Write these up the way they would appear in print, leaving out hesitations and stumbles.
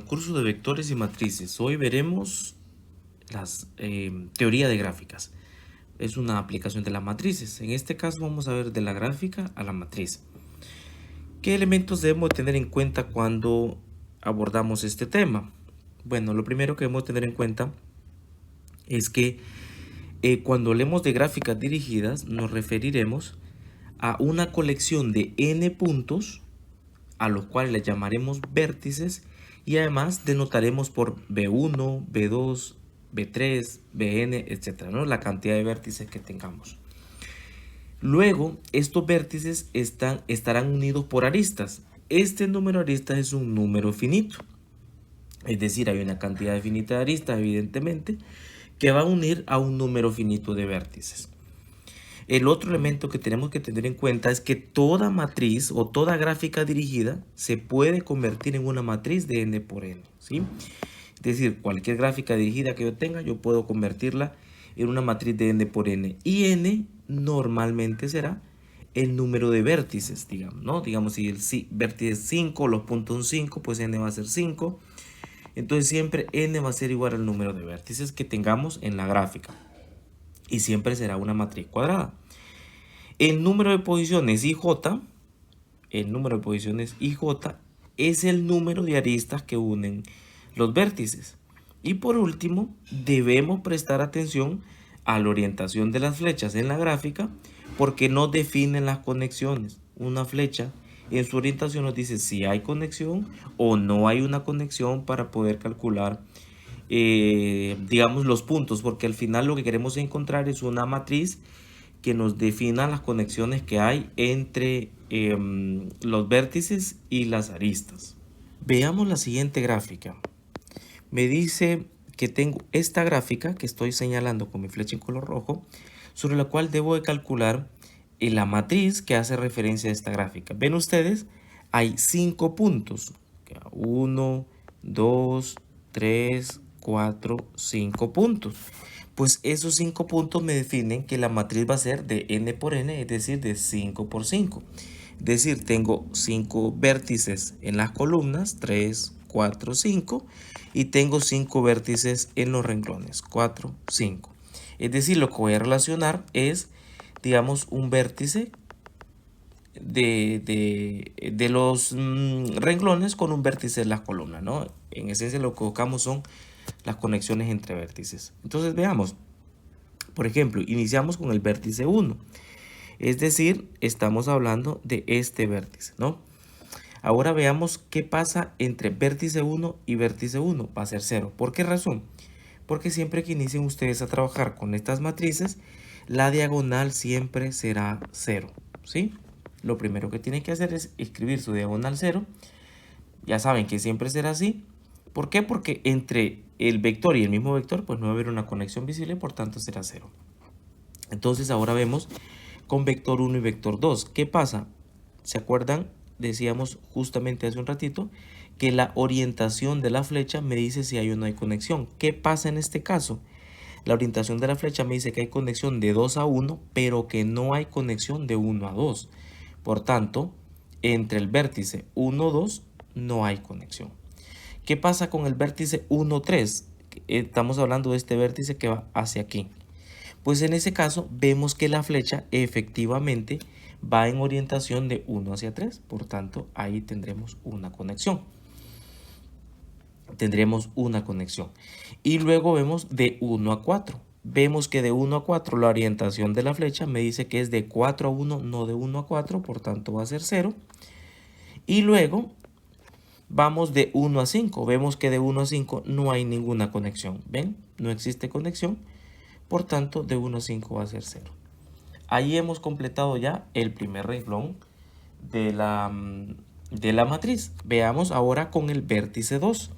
al curso de vectores y matrices. Hoy veremos las teoría de gráficas. Es una aplicación de las matrices. En este caso vamos a ver de la gráfica a la matriz. ¿Qué elementos debemos tener en cuenta cuando abordamos este tema? Bueno, lo primero que debemos tener en cuenta es que cuando hablemos de gráficas dirigidas nos referiremos a una colección de n puntos a los cuales le llamaremos vértices y además denotaremos por B1, B2, B3, Bn, etcétera, ¿no? La cantidad de vértices que tengamos. Luego, estos vértices estarán unidos por aristas. Este número de aristas es un número finito. Es decir, hay una cantidad finita de aristas, evidentemente, que va a unir a un número finito de vértices. El otro elemento que tenemos que tener en cuenta es que toda matriz o toda gráfica dirigida se puede convertir en una matriz de n por n, ¿sí? Es decir, cualquier gráfica dirigida que yo tenga, yo puedo convertirla en una matriz de n por n. Y n normalmente será el número de vértices, digamos, ¿no? Digamos, si el vértice es 5, los puntos son 5, pues n va a ser 5. Entonces siempre n va a ser igual al número de vértices que tengamos en la gráfica. Y siempre será una matriz cuadrada. El número de posiciones IJ, es el número de aristas que unen los vértices. Y por último, debemos prestar atención a la orientación de las flechas en la gráfica porque no definen las conexiones. Una flecha en su orientación nos dice si hay conexión o no hay una conexión para poder calcular digamos los puntos, porque al final lo que queremos encontrar es una matriz que nos defina las conexiones que hay entre los vértices y las aristas. Veamos la siguiente gráfica. Me dice que tengo esta gráfica que estoy señalando con mi flecha en color rojo, sobre la cual debo de calcular la matriz que hace referencia a esta gráfica. Ven ustedes, hay 5 puntos. 1, 2, 3, 4, 5 puntos. Pues esos 5 puntos me definen que la matriz va a ser de n por n, es decir, de 5 por 5. Es decir, tengo 5 vértices en las columnas, 3, 4, 5, y tengo 5 vértices en los renglones, 4, 5. Es decir, lo que voy a relacionar es, digamos, un vértice de los renglones con un vértice en las columnas, ¿no? En esencia lo que buscamos son las conexiones entre vértices. Entonces veamos, por ejemplo, iniciamos con el vértice 1, es decir, estamos hablando de este vértice, ¿no? Ahora veamos qué pasa entre vértice 1 y vértice 1, va a ser 0. ¿Por qué razón? Porque siempre que inicien ustedes a trabajar con estas matrices, la diagonal siempre será 0, ¿sí? Lo primero que tienen que hacer es escribir su diagonal 0. Ya saben que siempre será así. ¿Por qué? Porque entre el vector y el mismo vector, pues no va a haber una conexión visible, por tanto será 0. Entonces ahora vemos con vector 1 y vector 2. ¿Qué pasa? ¿Se acuerdan? Decíamos justamente hace un ratito que la orientación de la flecha me dice si hay o no hay conexión. ¿Qué pasa en este caso? La orientación de la flecha me dice que hay conexión de 2 a 1, pero que no hay conexión de 1 a 2. Por tanto, entre el vértice 1, 2 no hay conexión. ¿Qué pasa con el vértice 1, 3? Estamos hablando de este vértice que va hacia aquí. Pues en ese caso vemos que la flecha efectivamente va en orientación de 1 hacia 3. Por tanto, ahí tendremos una conexión. Y luego vemos de 1 a 4. Vemos que de 1 a 4 la orientación de la flecha me dice que es de 4 a 1, no de 1 a 4. Por tanto, va a ser 0. Y luego vamos de 1 a 5. Vemos que de 1 a 5 no hay ninguna conexión. ¿Ven? No existe conexión. Por tanto, de 1 a 5 va a ser 0. Ahí hemos completado ya el primer renglón de la matriz. Veamos ahora con el vértice 2.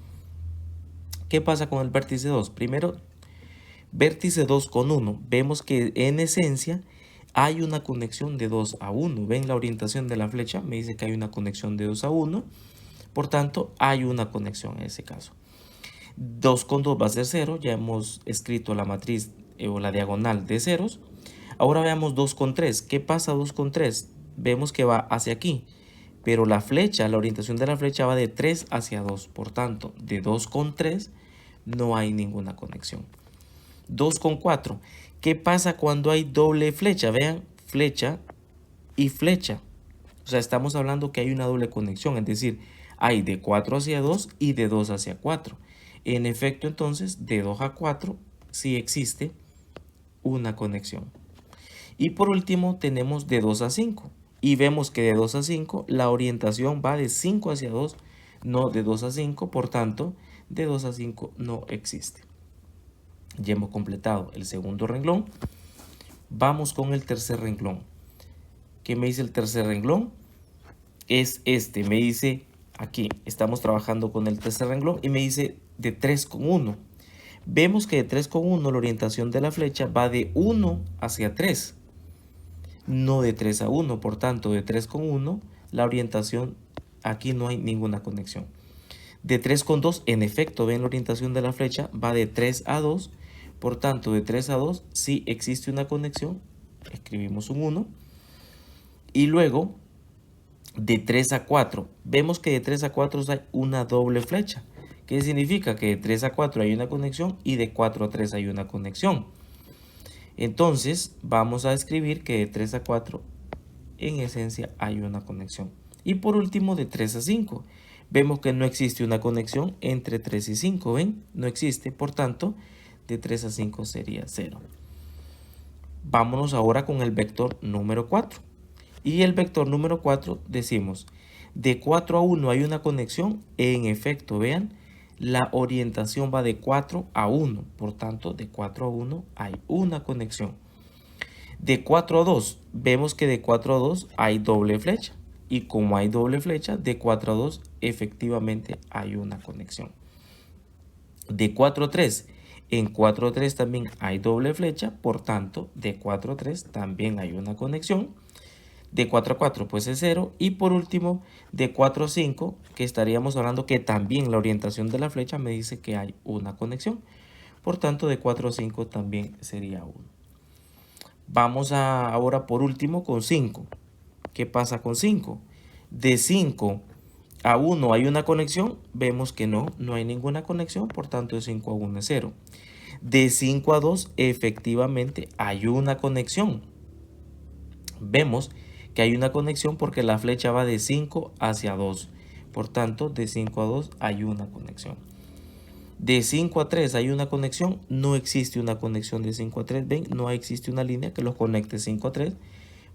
¿Qué pasa con el vértice 2? Primero, vértice 2 con 1. Vemos que en esencia hay una conexión de 2 a 1. ¿Ven la orientación de la flecha? Me dice que hay una conexión de 2 a 1. Por tanto, hay una conexión en ese caso. 2 con 2 va a ser 0. Ya hemos escrito la matriz o la diagonal de ceros. Ahora veamos 2 con 3. ¿Qué pasa 2 con 3? Vemos que va hacia aquí. pero la flecha, la orientación de la flecha va de 3 hacia 2. Por tanto, de 2 con 3 no hay ninguna conexión. 2 con 4. ¿Qué pasa cuando hay doble flecha? Vean, flecha y flecha. O sea, estamos hablando que hay una doble conexión, es decir, hay de 4 hacia 2 y de 2 hacia 4. En efecto, entonces, de 2 a 4 sí existe una conexión. Y por último, tenemos de 2 a 5. Y vemos que de 2 a 5 la orientación va de 5 hacia 2, no de 2 a 5. Por tanto, de 2 a 5 no existe. Ya hemos completado el segundo renglón. Vamos con el tercer renglón. ¿Qué me dice el tercer renglón? Es este. Me dice aquí, estamos trabajando con el tercer renglón y me dice de 3 con 1. Vemos que de 3 con 1 la orientación de la flecha va de 1 hacia 3. No de 3 a 1, por tanto de 3 con 1 la orientación, aquí no hay ninguna conexión. De 3 con 2, en efecto, ven la orientación de la flecha va de 3 a 2, por tanto de 3 a 2 sí existe una conexión, escribimos un 1. Y luego de 3 a 4, vemos que de 3 a 4 hay una doble flecha. ¿Qué significa? Que de 3 a 4 hay una conexión y de 4 a 3 hay una conexión. Entonces vamos a escribir que de 3 a 4 en esencia hay una conexión. Y por último de 3 a 5. Vemos que no existe una conexión entre 3 y 5. ¿Ven? No existe. Por tanto, de 3 a 5 sería 0. Vámonos ahora con el vector número 4. Y el vector número 4 decimos, de 4 a 1 hay una conexión. En efecto, vean, la orientación va de 4 a 1. Por tanto, de 4 a 1 hay una conexión. De 4 a 2, vemos que de 4 a 2 hay doble flecha. Y como hay doble flecha, de 4 a 2 efectivamente hay una conexión. De 4 a 3, en 4 a 3 también hay doble flecha. Por tanto, de 4 a 3 también hay una conexión. De 4 a 4 pues es 0. Y por último, de 4 a 5, que estaríamos hablando que también la orientación de la flecha me dice que hay una conexión. Por tanto, de 4 a 5 también sería 1. Vamos ahora por último con 5. ¿Qué pasa con 5? De 5 a 1 hay una conexión. Vemos que no hay ninguna conexión. Por tanto, de 5 a 1 es 0. De 5 a 2 efectivamente hay una conexión. Vemos que hay una conexión porque la flecha va de 5 hacia 2. Por tanto, de 5 a 2 hay una conexión. De 5 a 3 hay una conexión. No existe una conexión de 5 a 3. Ven, no existe una línea que los conecte 5 a 3.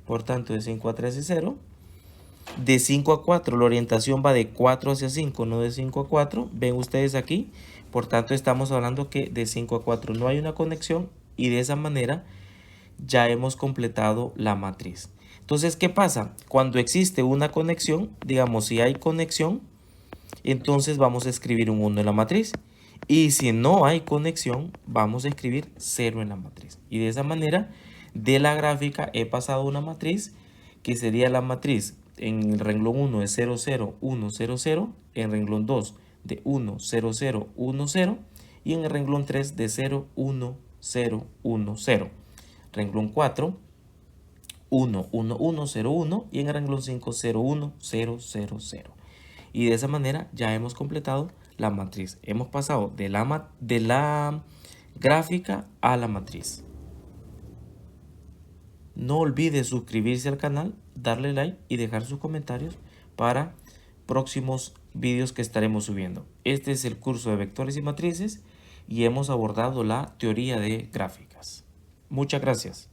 Por tanto, de 5 a 3 es 0. De 5 a 4 la orientación va de 4 hacia 5, no de 5 a 4. Ven ustedes aquí. Por tanto, estamos hablando que de 5 a 4 no hay una conexión. Y de esa manera ya hemos completado la matriz. Entonces, ¿qué pasa? Cuando existe una conexión, digamos, si hay conexión, entonces vamos a escribir un 1 en la matriz. Y si no hay conexión, vamos a escribir 0 en la matriz. Y de esa manera, de la gráfica he pasado una matriz que sería la matriz en el renglón 1 de 0, 0, 1, 0, 0, en renglón 2 de 1, 0, 0, 1, 0 y en el renglón 3 de 0, 1, 0, 1, 0. Renglón 4, 1, 1, 1, 0, 1 y en el renglón 5, 0, 1, 0, 0, 0. Y de esa manera ya hemos completado la matriz. Hemos pasado de la gráfica a la matriz. No olvide suscribirse al canal, darle like y dejar sus comentarios para próximos vídeos que estaremos subiendo. Este es el curso de vectores y matrices y hemos abordado la teoría de gráficas. Muchas gracias.